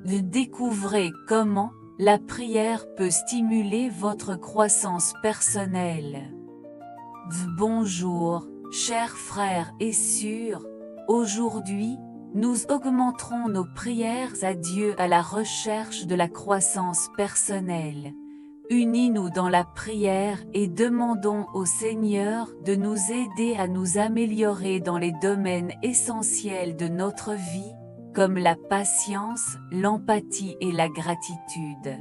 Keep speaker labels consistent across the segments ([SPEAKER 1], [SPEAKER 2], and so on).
[SPEAKER 1] Découvrez comment la prière peut stimuler votre croissance personnelle. Bonjour, chers frères et sœurs. Aujourd'hui, nous augmenterons nos prières à Dieu à la recherche de la croissance personnelle. Unis-nous dans la prière et demandons au Seigneur de nous aider à nous améliorer dans les domaines essentiels de notre vie, comme la patience, l'empathie et la gratitude.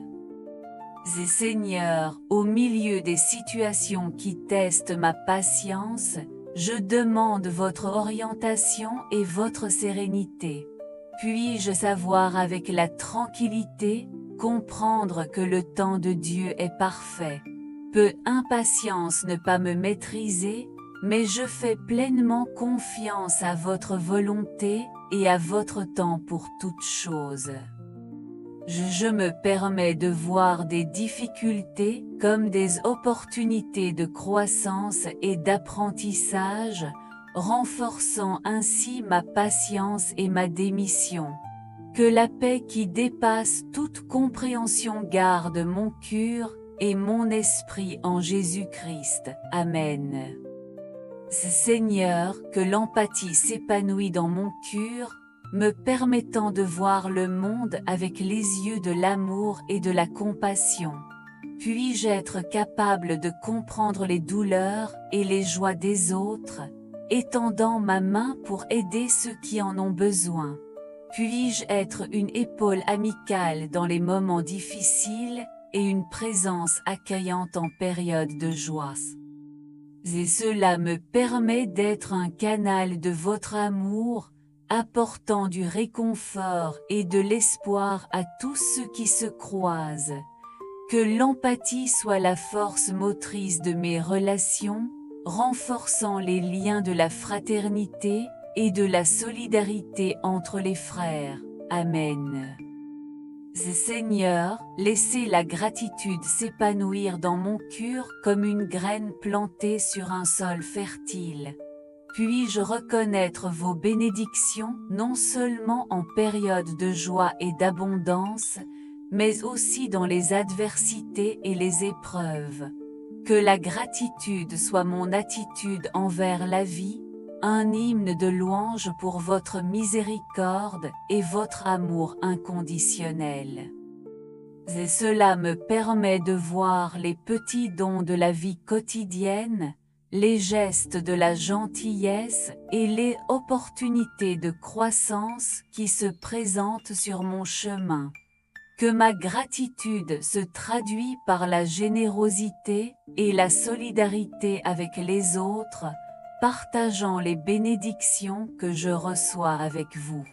[SPEAKER 1] Seigneur, au milieu des situations qui testent ma patience, je demande votre orientation et votre sérénité. Puis-je savoir avec la tranquillité, comprendre que le temps de Dieu est parfait. Peu impatience ne pas me maîtriser, mais je fais pleinement confiance à votre volonté et à votre temps pour toutes choses. Je me permets de voir des difficultés comme des opportunités de croissance et d'apprentissage, renforçant ainsi ma patience et ma démission. Que la paix qui dépasse toute compréhension garde mon cœur et mon esprit en Jésus-Christ. Amen. Seigneur, que l'empathie s'épanouit dans mon cœur, me permettant de voir le monde avec les yeux de l'amour et de la compassion. Puis-je être capable de comprendre les douleurs et les joies des autres, étendant ma main pour aider ceux qui en ont besoin. Puis-je être une épaule amicale dans les moments difficiles et une présence accueillante en période de joie. Et cela me permet d'être un canal de votre amour, apportant du réconfort et de l'espoir à tous ceux qui se croisent. Que l'empathie soit la force motrice de mes relations, renforçant les liens de la fraternité et de la solidarité entre les frères. Amen. Seigneur, laissez la gratitude s'épanouir dans mon cœur comme une graine plantée sur un sol fertile. Puis-je reconnaître vos bénédictions non seulement en période de joie et d'abondance, mais aussi dans les adversités et les épreuves. Que la gratitude soit mon attitude envers la vie, un hymne de louange pour votre miséricorde et votre amour inconditionnel. Et cela me permet de voir les petits dons de la vie quotidienne, les gestes de la gentillesse et les opportunités de croissance qui se présentent sur mon chemin. Que ma gratitude se traduise par la générosité et la solidarité avec les autres, partageant les bénédictions que je reçois avec vous.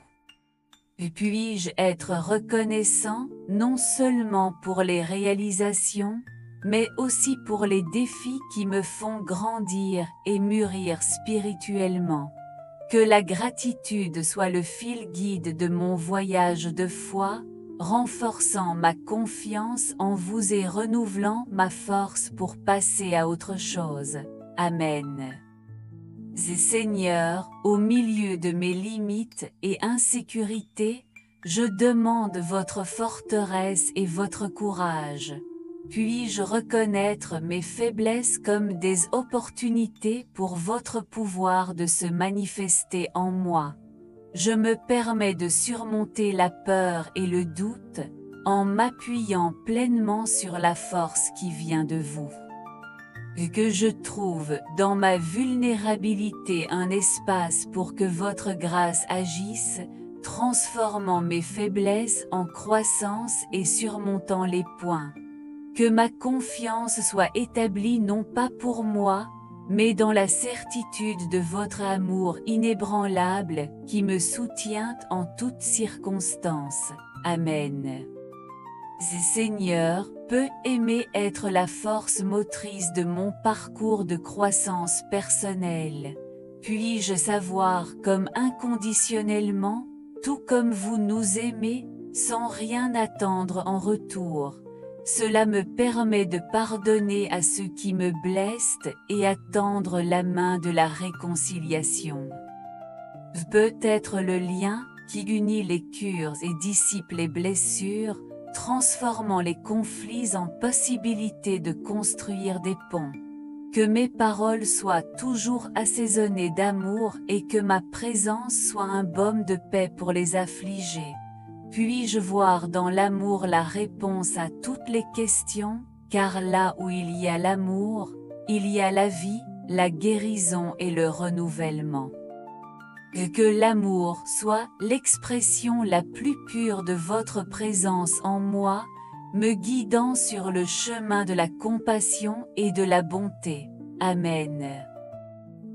[SPEAKER 1] Puis-je être reconnaissant, non seulement pour les réalisations, mais aussi pour les défis qui me font grandir et mûrir spirituellement. Que la gratitude soit le fil guide de mon voyage de foi, renforçant ma confiance en vous et renouvelant ma force pour passer à autre chose. Amen. Seigneur, au milieu de mes limites et insécurités, je demande votre forteresse et votre courage. Puis-je reconnaître mes faiblesses comme des opportunités pour votre pouvoir de se manifester en moi. Je me permets de surmonter la peur et le doute, en m'appuyant pleinement sur la force qui vient de vous. Que je trouve dans ma vulnérabilité un espace pour que votre grâce agisse, transformant mes faiblesses en croissance et surmontant les points. Que ma confiance soit établie non pas pour moi, mais dans la certitude de votre amour inébranlable qui me soutient en toutes circonstances. Amen. Seigneur, peu aimer être la force motrice de mon parcours de croissance personnelle. Puis-je savoir comme inconditionnellement, tout comme vous nous aimez, sans rien attendre en retour. Cela me permet de pardonner à ceux qui me blessent et attendre la main de la réconciliation. Peut-être le lien qui unit les cures et dissipe les blessures, transformant les conflits en possibilité de construire des ponts. Que mes paroles soient toujours assaisonnées d'amour et que ma présence soit un baume de paix pour les affligés. Puis-je voir dans l'amour la réponse à toutes les questions, car là où il y a l'amour, il y a la vie, la guérison et le renouvellement. Que l'amour soit l'expression la plus pure de votre présence en moi, me guidant sur le chemin de la compassion et de la bonté. Amen.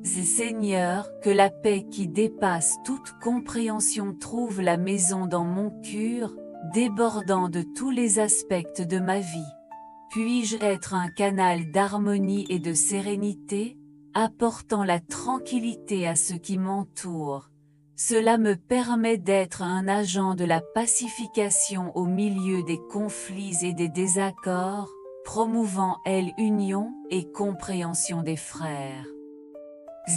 [SPEAKER 1] Seigneur, que la paix qui dépasse toute compréhension trouve la maison dans mon cœur, débordant de tous les aspects de ma vie. Puis-je être un canal d'harmonie et de sérénité, apportant la tranquillité à ceux qui m'entourent. Cela me permet d'être un agent de la pacification au milieu des conflits et des désaccords, promouvant l'union et compréhension des frères.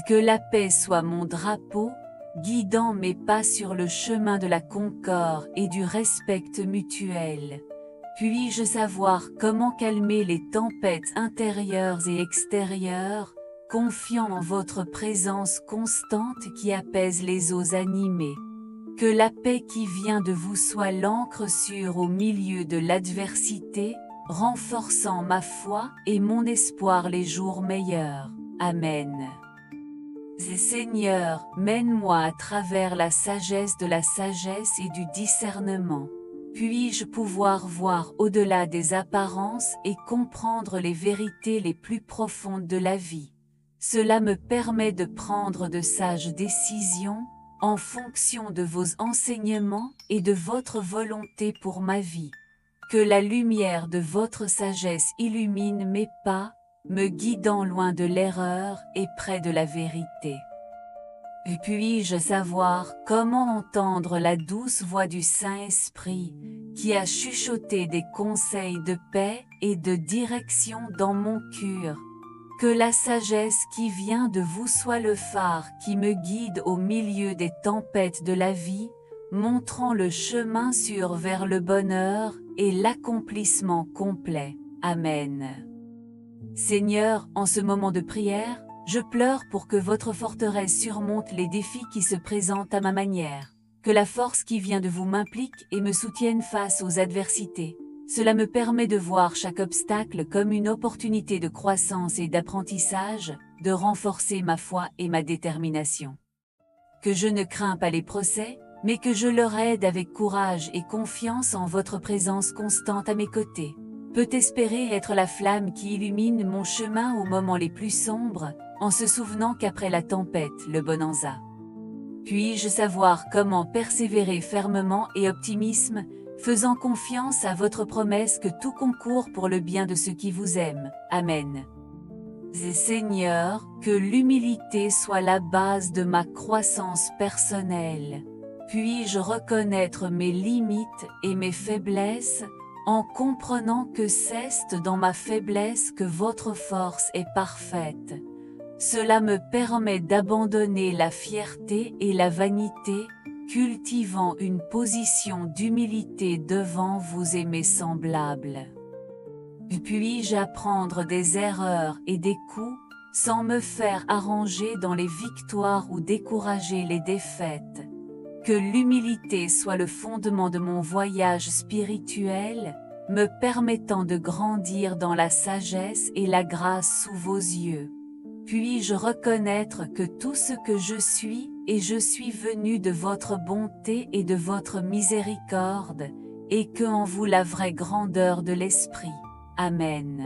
[SPEAKER 1] Que la paix soit mon drapeau, guidant mes pas sur le chemin de la concorde et du respect mutuel. Puis-je savoir comment calmer les tempêtes intérieures et extérieures, confiant en votre présence constante qui apaise les eaux animées. Que la paix qui vient de vous soit l'encre sûre au milieu de l'adversité, renforçant ma foi et mon espoir les jours meilleurs. Amen. Seigneur, mène-moi à travers la sagesse de la sagesse et du discernement. Puis-je pouvoir voir au-delà des apparences et comprendre les vérités les plus profondes de la vie. Cela me permet de prendre de sages décisions, en fonction de vos enseignements et de votre volonté pour ma vie. Que la lumière de votre sagesse illumine mes pas, me guidant loin de l'erreur et près de la vérité. Et puis-je savoir comment entendre la douce voix du Saint-Esprit, qui a chuchoté des conseils de paix et de direction dans mon cœur. Que la sagesse qui vient de vous soit le phare qui me guide au milieu des tempêtes de la vie, montrant le chemin sûr vers le bonheur et l'accomplissement complet. Amen. Seigneur, en ce moment de prière, je pleure pour que votre forteresse surmonte les défis qui se présentent à ma manière. Que la force qui vient de vous m'implique et me soutienne face aux adversités. Cela me permet de voir chaque obstacle comme une opportunité de croissance et d'apprentissage, de renforcer ma foi et ma détermination. Que je ne crains pas les procès, mais que je leur aide avec courage et confiance en votre présence constante à mes côtés. Peut espérer être la flamme qui illumine mon chemin aux moments les plus sombres, en se souvenant qu'après la tempête, le bonanza. Puis-je savoir comment persévérer fermement et optimisme, faisant confiance à votre promesse que tout concourt pour le bien de ceux qui vous aiment. Amen. Et Seigneur, que l'humilité soit la base de ma croissance personnelle. Puis-je reconnaître mes limites et mes faiblesses, en comprenant que c'est dans ma faiblesse que votre force est parfaite. Cela me permet d'abandonner la fierté et la vanité, cultivant une position d'humilité devant vous et mes semblables. Puis-je apprendre des erreurs et des coups, sans me faire arranger dans les victoires ou décourager les défaites. Que l'humilité soit le fondement de mon voyage spirituel, me permettant de grandir dans la sagesse et la grâce sous vos yeux. Puis-je reconnaître que tout ce que je suis, et je suis venu de votre bonté et de votre miséricorde, et que en vous la vraie grandeur de l'esprit. Amen.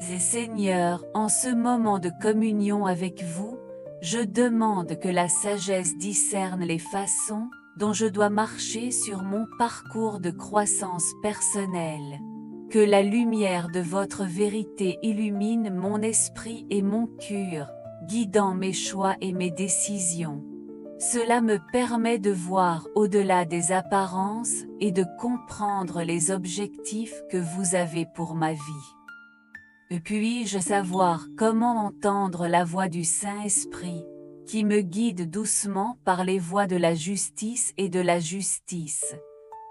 [SPEAKER 1] Et Seigneur, en ce moment de communion avec vous, je demande que la sagesse discerne les façons dont je dois marcher sur mon parcours de croissance personnelle. Que la lumière de votre vérité illumine mon esprit et mon cœur, guidant mes choix et mes décisions. Cela me permet de voir au-delà des apparences et de comprendre les objectifs que vous avez pour ma vie. Puis-je savoir comment entendre la voix du Saint-Esprit, qui me guide doucement par les voies de la justice et de la justice.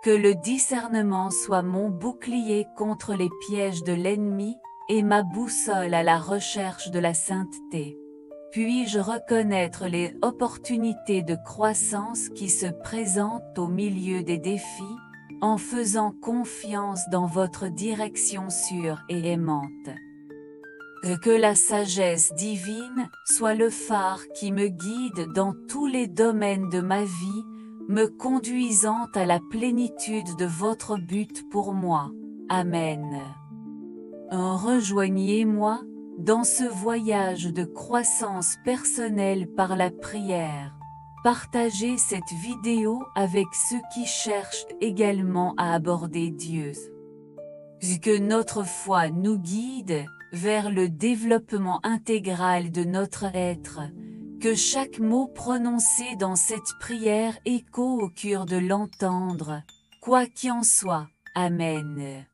[SPEAKER 1] Que le discernement soit mon bouclier contre les pièges de l'ennemi, et ma boussole à la recherche de la sainteté. Puis-je reconnaître les opportunités de croissance qui se présentent au milieu des défis, en faisant confiance dans votre direction sûre et aimante. Que la sagesse divine soit le phare qui me guide dans tous les domaines de ma vie, me conduisant à la plénitude de votre but pour moi. Amen. Rejoignez-moi dans ce voyage de croissance personnelle par la prière. Partagez cette vidéo avec ceux qui cherchent également à aborder Dieu. Que notre foi nous guide vers le développement intégral de notre être, que chaque mot prononcé dans cette prière écho au cœur de l'entendre, quoi qu'il en soit. Amen.